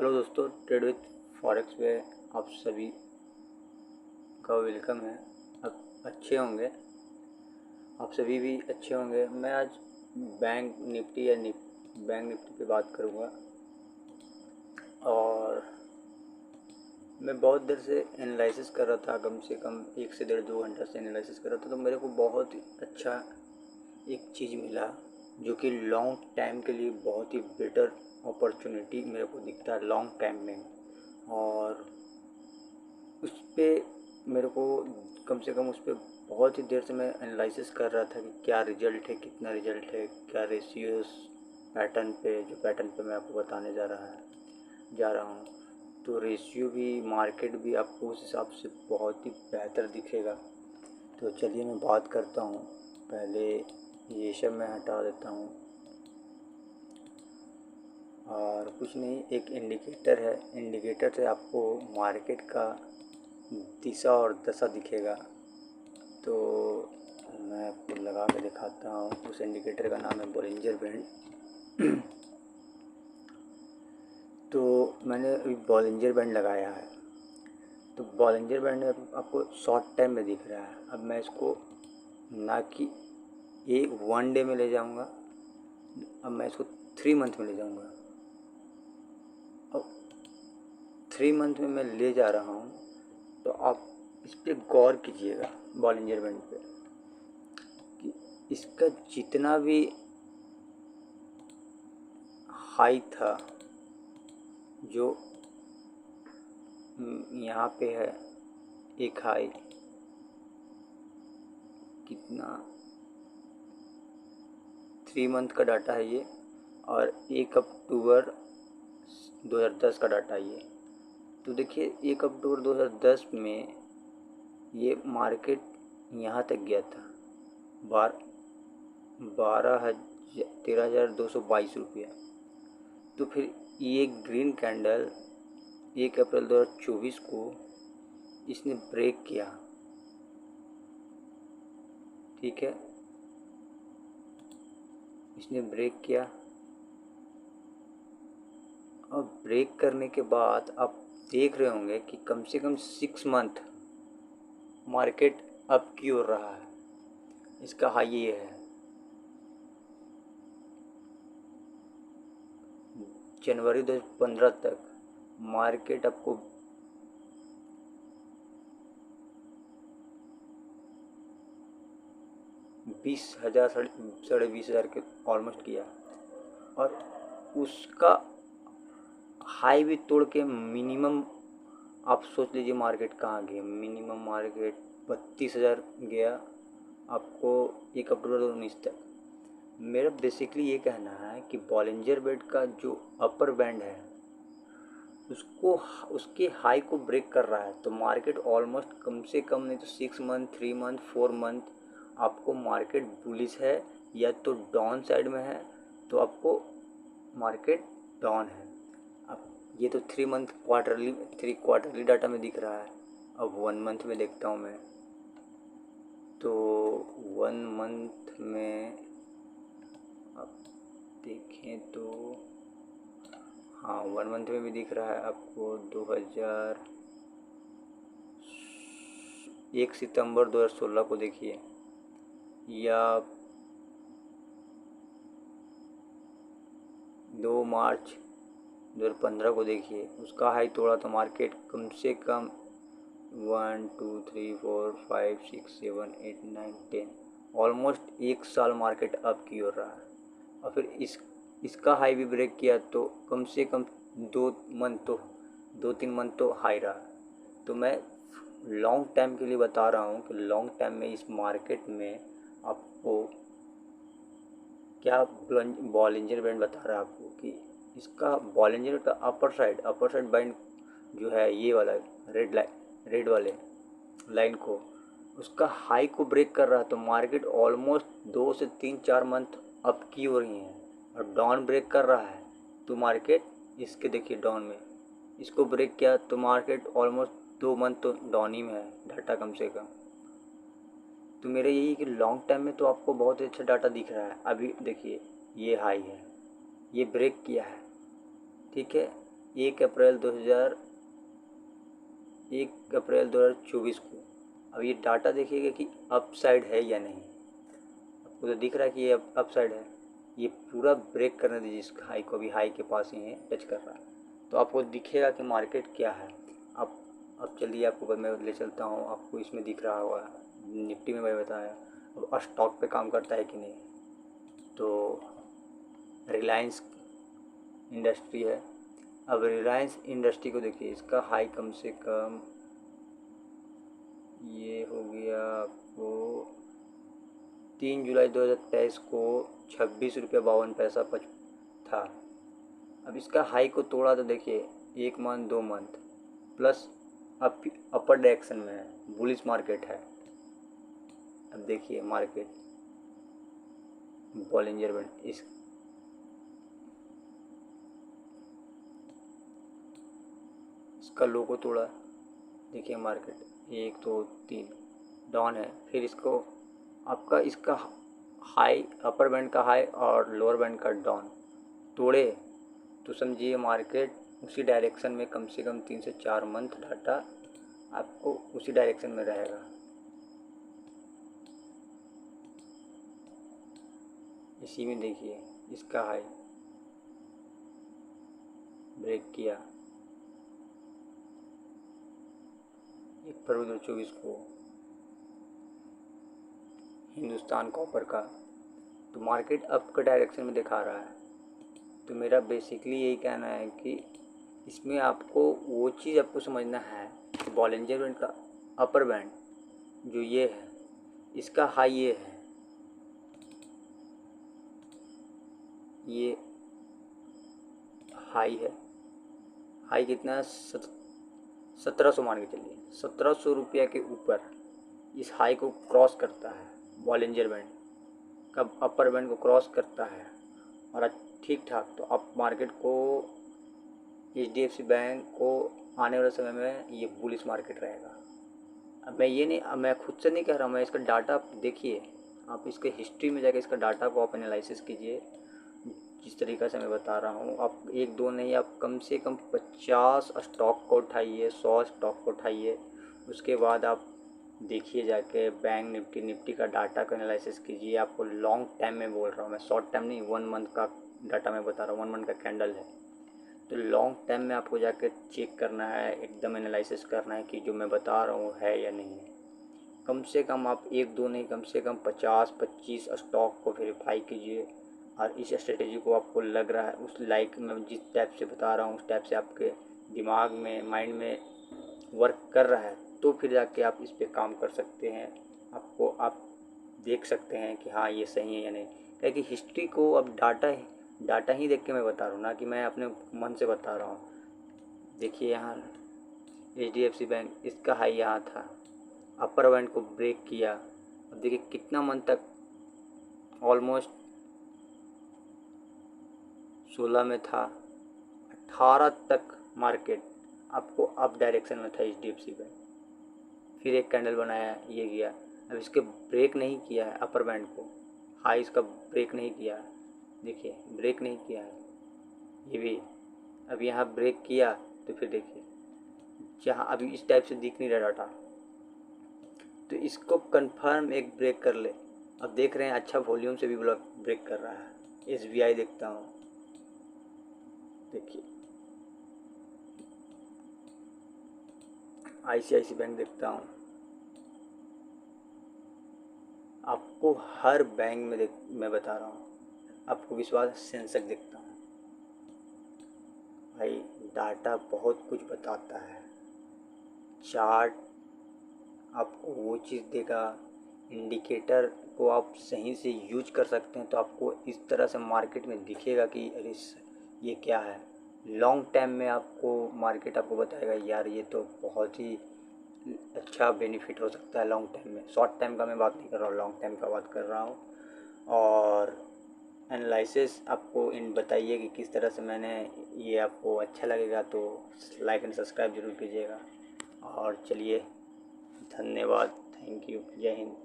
Hello दोस्तों, trade with forex पे आप सभी का वेलकम है। आप अच्छे होंगे, आप सभी भी अच्छे होंगे। मैं आज बैंक निफ्टी पे बात करूँगा। और मैं बहुत देर से एनालिसिस कर रहा था, कम से कम 1 से 1.5-2 घंटा से एनालिसिस कर रहा था। तो मेरे को बहुत ही अच्छा एक चीज़ मिला जो कि लॉन्ग टाइम के लिए बहुत ही बेटर अपॉर्चुनिटी मेरे को दिखता है लॉन्ग टाइम में। और उस पर मेरे को कम से कम उस पर बहुत ही देर से मैं एनालिसिस कर रहा था कि क्या रिजल्ट है, कितना रिजल्ट है, क्या रेशियोस पैटर्न पे, जो पैटर्न पे मैं आपको बताने जा रहा हूँ। तो रेशियो भी, मार्केट भी आपको उस हिसाब से बहुत ही बेहतर दिखेगा। तो चलिए मैं बात करता हूँ। पहले ये सब मैं हटा देता हूँ और कुछ नहीं, एक इंडिकेटर है। इंडिकेटर से आपको मार्केट का दिशा और दशा दिखेगा। तो मैं आपको लगा के दिखाता हूँ। उस इंडिकेटर का नाम है बॉलिंजर बैंड। तो मैंने अभी बॉलिंजर बैंड लगाया है। तो बॉलिंजर बैंड आपको शॉर्ट टाइम में दिख रहा है। अब मैं इसको ना कि एक 1 डे में ले जाऊंगा, अब मैं इसको 3 मंथ में ले जाऊंगा। अब 3 मंथ में मैं ले जा रहा हूँ, तो आप इस पर गौर कीजिएगा बॉलिंजर बैंड पे कि इसका जितना भी हाई था, जो यहाँ पे है, एक हाई कितना 3 मंथ का डाटा है ये, और 1 अक्टूबर 2010 का डाटा है ये। तो देखिए 1 अक्टूबर 2010 में ये मार्केट यहाँ तक गया था 13,222 रुपया। तो फिर ये ग्रीन कैंडल 1 अप्रैल 2024 को इसने ब्रेक किया, ठीक है, इसने ब्रेक किया। अब ब्रेक करने के बाद आप देख रहे होंगे कि कम से कम 6 मंथ मार्केट अप की ओर रहा है। इसका हाई ये है जनवरी 2015 तक मार्केट आपको 20,000 साढ़े 20,000 के ऑलमोस्ट किया। और उसका हाई भी तोड़ के मिनिमम आप सोच लीजिए मार्केट कहाँ गया। मिनिमम मार्केट 32,000 गया आपको 1 अक्टूबर 2019 तक। मेरा बेसिकली ये कहना है कि बॉलिंजर बैंड का जो अपर बैंड है उसको, उसके हाई को ब्रेक कर रहा है। तो मार्केट ऑलमोस्ट कम से कम नहीं तो 6 मंथ, 3 मंथ, 4 मंथ आपको मार्केट बुलिश है या तो डाउन साइड में है, तो आपको मार्केट डाउन है। अब ये तो 3 क्वार्टरली डाटा में दिख रहा है। अब 1 मंथ में देखता हूँ मैं। तो 1 मंथ में आप देखें तो हाँ, 1 मंथ में भी दिख रहा है आपको 1 सितंबर 2016 को देखिए, या 2 मार्च 2015 को देखिए। उसका हाई तोड़ा तो मार्केट कम से कम 1 2 3 4 5 6 7 8 9 10 ऑलमोस्ट 1 साल मार्केट अप की ओर रहा है। और फिर इसका हाई भी ब्रेक किया तो कम से कम 2-3 मंथ तो हाई रहा। तो मैं लॉन्ग टाइम के लिए बता रहा हूँ कि लॉन्ग टाइम में इस मार्केट में आपको क्या बॉलिंजर बैंड बता रहा है आपको कि इसका बॉलिंजर का अपर साइड बैंड जो है ये वाला रेड वाले लाइन को, उसका हाई को ब्रेक कर रहा है। तो मार्केट ऑलमोस्ट 2 से 3-4 मंथ अप की हो रही है और डाउन ब्रेक कर रहा है। तो मार्केट इसके देखिए डाउन में इसको ब्रेक किया तो मार्केट ऑलमोस्ट 2 मंथ तो डाउन ही में है डाटा कम से कम। तो मेरा यही कि लॉन्ग टाइम में तो आपको बहुत ही अच्छा डाटा दिख रहा है। अभी देखिए ये हाई है, ये ब्रेक किया है, ठीक है। 1 अप्रैल 2024 को। अब ये डाटा देखिएगा कि अपसाइड है या नहीं। आपको तो दिख रहा है कि ये अपसाइड है। ये पूरा ब्रेक करने दीजिए इस हाई को, अभी हाई के पास ही है, टच कर रहा है, तो आपको दिखेगा कि मार्केट क्या है। अब चलिए आपको मैं ले चलता हूँ, आपको इसमें दिख रहा होगा निफ्टी में मैं बताया। अब स्टॉक पे काम करता है कि नहीं, तो रिलायंस इंडस्ट्री है। अब रिलायंस इंडस्ट्री को देखिए, इसका हाई कम से कम ये हो गया आपको 3 जुलाई 2023 को 26 रुपया 52 पैसा था। अब इसका हाई को तोड़ा तो देखिए 1 month 2 month plus upper direction में है, बुलिश मार्केट है। अब देखिए मार्केट बॉलिंजर बैंड इसका लो को तोड़ा, देखिए मार्केट 1 2 3 डाउन है। फिर इसको आपका इसका हाई, अपर बैंड का हाई और लोअर बैंड का डाउन तोड़े तो समझिए मार्केट उसी डायरेक्शन में कम से कम 3 से 4 मंथ डाटा आपको उसी डायरेक्शन में रहेगा। इसी में देखिए इसका हाई ब्रेक किया 1 फरवरी 2024 को हिंदुस्तान कॉपर का, तो मार्केट अप का डायरेक्शन में दिखा रहा है। तो मेरा बेसिकली यही कहना है कि इसमें आपको वो चीज़ आपको समझना है, बॉलिंजर बैंड का अपर बैंड जो ये है, इसका हाई ये है, ये हाई है। हाई कितना है? 1700 मान के चलिए, 1700 रुपया के ऊपर इस हाई को क्रॉस करता है, बॉलिंजर बैंड का अपर बैंड को क्रॉस करता है और ठीक ठाक, तो आप मार्केट को HDFC बैंक को आने वाले समय में ये बुलिश मार्केट रहेगा। अब मैं खुद से नहीं कह रहा हूँ, मैं इसका डाटा देखिए, आप इसके हिस्ट्री में जाकर इसका डाटा को आप एनालिसिस कीजिए। जिस तरीक़े से मैं बता रहा हूँ, आप 1 2 नहीं, आप कम से कम 50 स्टॉक को उठाइए, 100 स्टॉक को उठाइए, उसके बाद आप देखिए जाके बैंक निफ्टी का डाटा का एनालिसिस कीजिए। आपको लॉन्ग टाइम में बोल रहा हूँ मैं, शॉर्ट टाइम नहीं, 1 मंथ का डाटा मैं बता रहा हूँ, 1 मंथ का कैंडल है। तो लॉन्ग टाइम में आपको जाकर चेक करना है, एकदम एनालिसिस करना है कि जो मैं बता रहा हूँ है या नहीं है। कम से कम आप 1 2 नहीं, कम से कम 50-25 स्टॉक को वेरीफाई कीजिए, और इस स्ट्रेटेजी को आपको लग रहा है उस लाइक मैं जिस टाइप से बता रहा हूँ उस टाइप से आपके दिमाग में, माइंड में वर्क कर रहा है, तो फिर जाके आप इस पे काम कर सकते हैं। आप देख सकते हैं कि हाँ ये सही है या नहीं, क्योंकि हिस्ट्री को अब डाटा ही देख के मैं बता रहा हूँ, ना कि मैं अपने मन से बता रहा हूँ। देखिए यहाँ HDFC बैंक, इसका हाई यहाँ था, अपर बैंड को ब्रेक किया। अब देखिए कितना मंथ तक, ऑलमोस्ट 16 में था, 18 तक मार्केट आपको अप डायरेक्शन में था HDFC बैंक। फिर एक कैंडल बनाया, ये गया। अब इसके ब्रेक नहीं किया है अपर बैंड को, हाई इसका ब्रेक नहीं किया है, देखिए ब्रेक नहीं किया है ये भी। अब यहाँ ब्रेक किया तो फिर देखिए जहाँ अभी इस टाइप से दिख नहीं रहा डाटा, तो इसको कंफर्म एक ब्रेक कर ले। अब देख रहे हैं अच्छा वॉल्यूम से भी ब्रेक कर रहा है। SBI देखता हूँ, देखिए ICICI बैंक देखता हूँ, आपको हर बैंक में मैं बता रहा हूँ, आपको विश्वास, सेंसेक्स देखता हूँ भाई, डाटा बहुत कुछ बताता है। चार्ट आपको वो चीज़ देगा, इंडिकेटर को आप सही से यूज कर सकते हैं तो आपको इस तरह से मार्केट में दिखेगा कि अरे ये क्या है। लॉन्ग टाइम में आपको मार्केट आपको बताएगा यार ये तो बहुत ही अच्छा बेनिफिट हो सकता है लॉन्ग टाइम में। शॉर्ट टाइम का मैं बात नहीं कर रहा हूँ, लॉन्ग टाइम का बात कर रहा हूँ। और एनालिसिस आपको इन बताइए कि किस तरह से मैंने, ये आपको अच्छा लगेगा तो लाइक एंड सब्सक्राइब ज़रूर कीजिएगा। और चलिए, धन्यवाद, थैंक यू, जय हिंद।